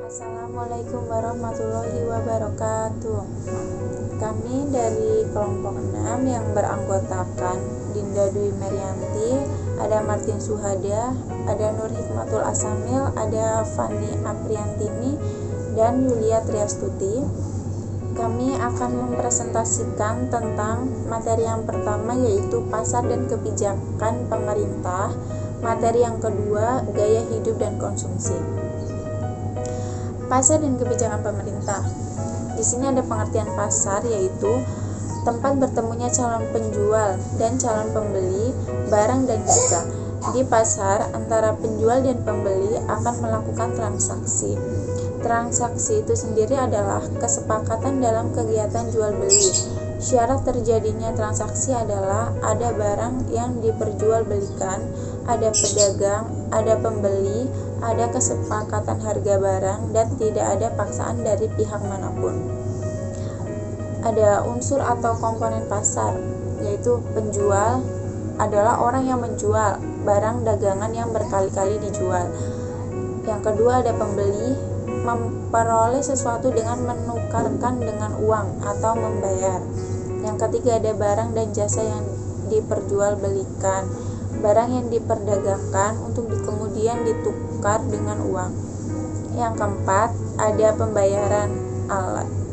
Assalamualaikum warahmatullahi wabarakatuh. Kami dari kelompok 6 yang beranggotakan Dinda Dwi Merianti, ada Martin Suhada, ada Nur Hikmatul Asamil, ada Fani Apriantini, dan Yulia Triastuti. Kami akan mempresentasikan tentang materi yang pertama, yaitu pasar dan kebijakan pemerintah. Materi yang kedua, gaya hidup dan konsumsi. Pasar dan kebijakan pemerintah. Di sini ada pengertian pasar, yaitu tempat bertemunya calon penjual dan calon pembeli barang dan jasa. Di pasar, antara penjual dan pembeli akan melakukan transaksi. Transaksi itu sendiri adalah kesepakatan dalam kegiatan jual beli. Syarat terjadinya transaksi adalah ada barang yang diperjualbelikan, ada pedagang, ada pembeli, ada kesepakatan harga barang, dan tidak ada paksaan dari pihak manapun. Ada unsur atau komponen pasar, yaitu penjual adalah orang yang menjual barang dagangan yang berkali-kali dijual. Yang kedua ada pembeli, memperoleh sesuatu dengan menukarkan dengan uang atau membayar. Yang ketiga ada barang dan jasa yang diperjualbelikan, barang yang diperdagangkan untuk kemudian ditukar dengan uang. Yang keempat ada pembayaran,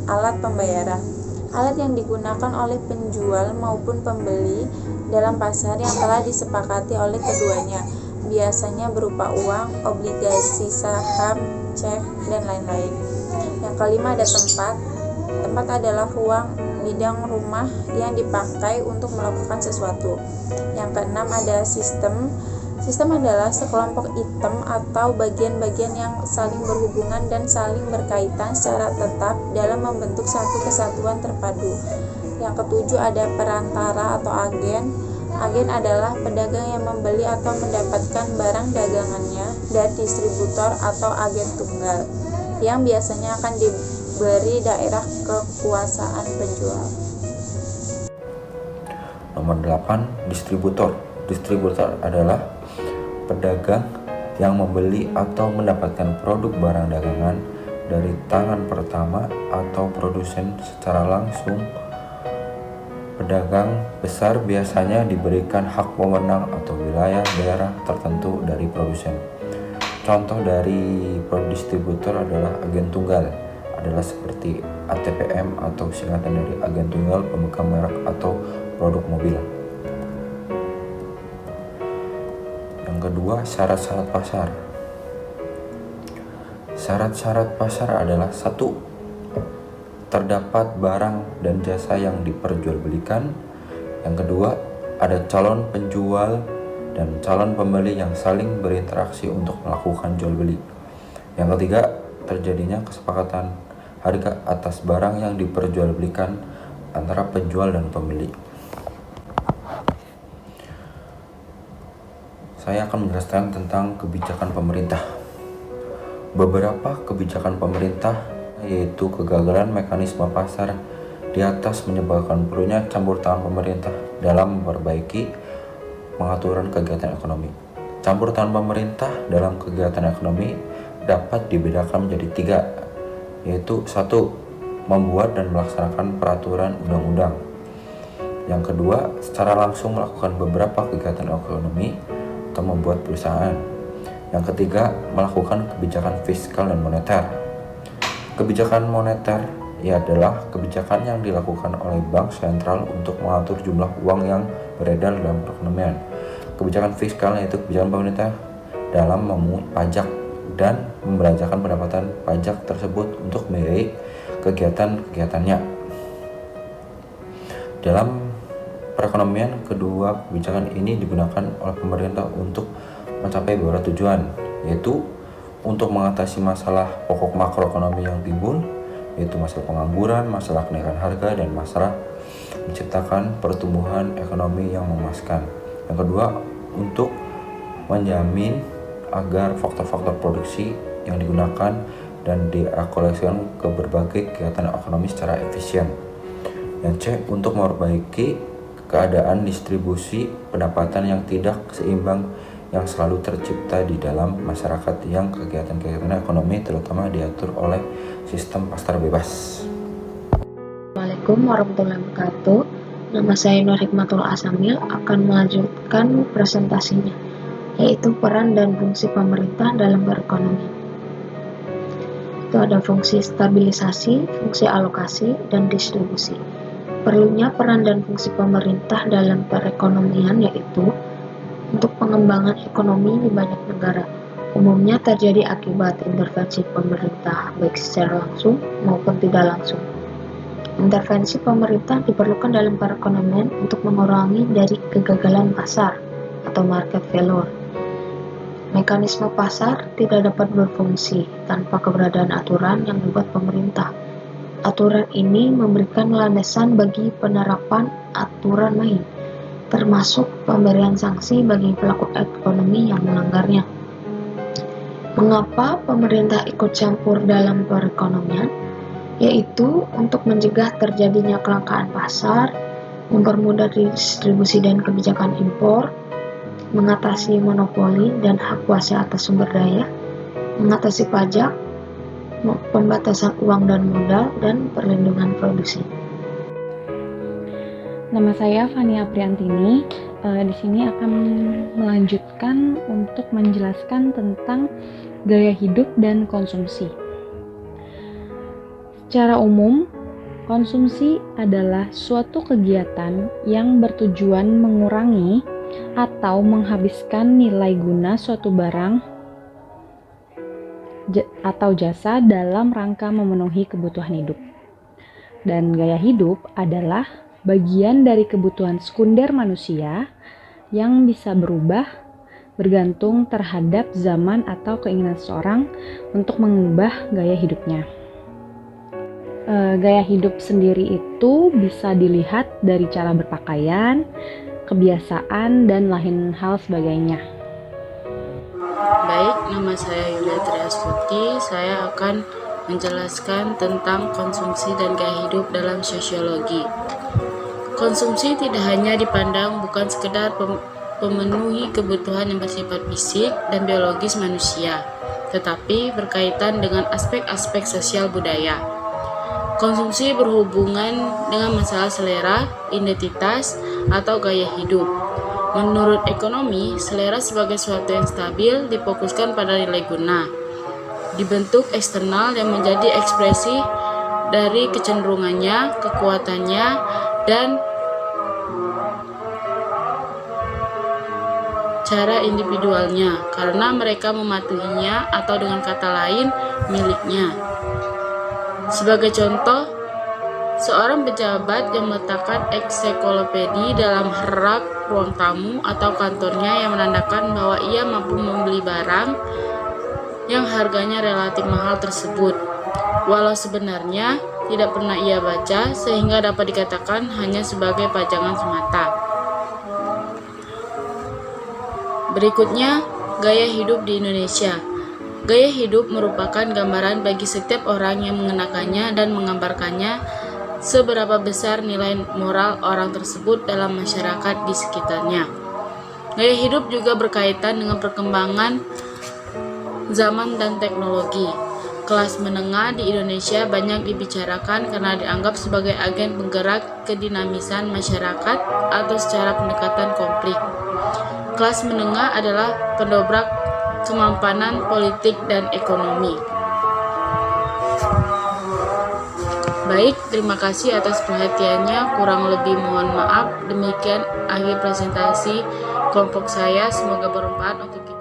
alat pembayaran, alat yang digunakan oleh penjual maupun pembeli dalam pasar yang telah disepakati oleh keduanya, biasanya berupa uang, obligasi, saham, cek, dan lain-lain. Yang kelima ada tempat. Tempat adalah ruang, bidang rumah yang dipakai untuk melakukan sesuatu. Yang keenam ada sistem. Sistem adalah sekelompok item atau bagian-bagian yang saling berhubungan dan saling berkaitan secara tetap dalam membentuk satu kesatuan terpadu. Yang ketujuh ada perantara atau agen. Agen adalah pedagang yang membeli atau mendapatkan barang dagangannya dari distributor atau agen tunggal, yang biasanya akan diberi daerah kekuasaan penjual. Nomor 8, distributor. Distributor adalah pedagang yang membeli atau mendapatkan produk barang dagangan dari tangan pertama atau produsen secara langsung. Pedagang besar biasanya diberikan hak wewenang atau wilayah daerah tertentu dari produsen. Contoh dari distributor adalah agen tunggal, adalah seperti ATPM atau singkatan dari agen tunggal pemegang merek atau produk mobil. Yang kedua, syarat-syarat pasar. Syarat-syarat pasar adalah 1. Terdapat barang dan jasa yang diperjualbelikan. Yang kedua, ada calon penjual dan calon pembeli yang saling berinteraksi untuk melakukan jual beli. Yang ketiga, terjadinya kesepakatan harga atas barang yang diperjualbelikan antara penjual dan pembeli. Saya akan menjelaskan tentang kebijakan pemerintah. Beberapa kebijakan pemerintah, yaitu kegagalan mekanisme pasar di atas menyebabkan perlunya campur tangan pemerintah dalam memperbaiki pengaturan kegiatan ekonomi. Campur tangan pemerintah dalam kegiatan ekonomi dapat dibedakan menjadi 3, yaitu 1. Membuat dan melaksanakan peraturan undang-undang. Yang kedua, secara langsung melakukan beberapa kegiatan ekonomi atau membuat perusahaan. Yang ketiga, melakukan kebijakan fiskal dan moneter. Kebijakan moneter adalah kebijakan yang dilakukan oleh bank sentral untuk mengatur jumlah uang yang beredar dalam perekonomian. Kebijakan fiskal yaitu kebijakan pemerintah dalam memungut pajak dan membelanjakan pendapatan pajak tersebut untuk membiayai kegiatan-kegiatannya. Dalam perekonomian, kedua kebijakan ini digunakan oleh pemerintah untuk mencapai beberapa tujuan, yaitu untuk mengatasi masalah pokok makroekonomi yang timbul, yaitu masalah pengangguran, masalah kenaikan harga, dan masalah menciptakan pertumbuhan ekonomi yang memuaskan. Yang kedua, untuk menjamin agar faktor-faktor produksi yang digunakan dan dialokasikan ke berbagai kegiatan ekonomi secara efisien. Yang C, untuk memperbaiki keadaan distribusi pendapatan yang tidak seimbang yang selalu tercipta di dalam masyarakat yang kegiatan-kegiatan ekonomi terutama diatur oleh sistem pasar bebas. Assalamualaikum warahmatullahi wabarakatuh. Nama saya Nur Hikmatul Asamil akan melanjutkan presentasinya, yaitu peran dan fungsi pemerintah dalam perekonomian. Itu ada fungsi stabilisasi, fungsi alokasi, dan distribusi. Perlunya peran dan fungsi pemerintah dalam perekonomian yaitu untuk pengembangan ekonomi di banyak negara. Umumnya terjadi akibat intervensi pemerintah baik secara langsung maupun tidak langsung. Intervensi pemerintah diperlukan dalam perekonomian untuk mengurangi dari kegagalan pasar atau market failure. Mekanisme pasar tidak dapat berfungsi tanpa keberadaan aturan yang dibuat pemerintah. Aturan ini memberikan landasan bagi penerapan aturan main, termasuk pemberian sanksi bagi pelaku ekonomi yang melanggarnya. Mengapa pemerintah ikut campur dalam perekonomian? Yaitu untuk mencegah terjadinya kelangkaan pasar, mempermudah distribusi dan kebijakan impor, mengatasi monopoli dan hak kuasa atas sumber daya, mengatasi pajak, pembatasan uang dan modal, dan perlindungan produksi. Nama saya Fania Priantini. Di sini akan melanjutkan untuk menjelaskan tentang gaya hidup dan konsumsi. Secara umum, konsumsi adalah suatu kegiatan yang bertujuan mengurangi atau menghabiskan nilai guna suatu barang atau jasa dalam rangka memenuhi kebutuhan hidup. Dan gaya hidup adalah bagian dari kebutuhan sekunder manusia yang bisa berubah bergantung terhadap zaman atau keinginan seseorang untuk mengubah gaya hidupnya. Gaya hidup sendiri itu bisa dilihat dari cara berpakaian, kebiasaan, dan lain hal sebagainya. Baik, nama saya Yulia Triastuti. Saya akan menjelaskan tentang konsumsi dan gaya hidup dalam sosiologi. Konsumsi tidak hanya dipandang bukan sekedar pemenuhi kebutuhan yang bersifat fisik dan biologis manusia, tetapi berkaitan dengan aspek-aspek sosial budaya. Konsumsi berhubungan dengan masalah selera, identitas, atau gaya hidup. Menurut ekonomi, selera sebagai sesuatu yang stabil difokuskan pada nilai guna, dibentuk eksternal yang menjadi ekspresi dari kecenderungannya, kekuatannya, dan cara individualnya, karena mereka mematuhinya atau dengan kata lain, miliknya. Sebagai contoh, seorang pejabat yang meletakkan ensiklopedi dalam rak ruang tamu atau kantornya yang menandakan bahwa ia mampu membeli barang yang harganya relatif mahal tersebut, walau sebenarnya tidak pernah ia baca, sehingga dapat dikatakan hanya sebagai pajangan semata. Berikutnya, gaya hidup di Indonesia. Gaya hidup merupakan gambaran bagi setiap orang yang mengenakannya dan menggambarkannya seberapa besar nilai moral orang tersebut dalam masyarakat di sekitarnya. Gaya hidup juga berkaitan dengan perkembangan zaman dan teknologi. Kelas menengah di Indonesia banyak dibicarakan karena dianggap sebagai agen penggerak kedinamisan masyarakat atau secara pendekatan konflik. Kelas menengah adalah pendobrak kemapanan politik dan ekonomi. Baik, terima kasih atas perhatiannya. Kurang lebih mohon maaf. Demikian akhir presentasi kelompok saya. Semoga bermanfaat untuk kita.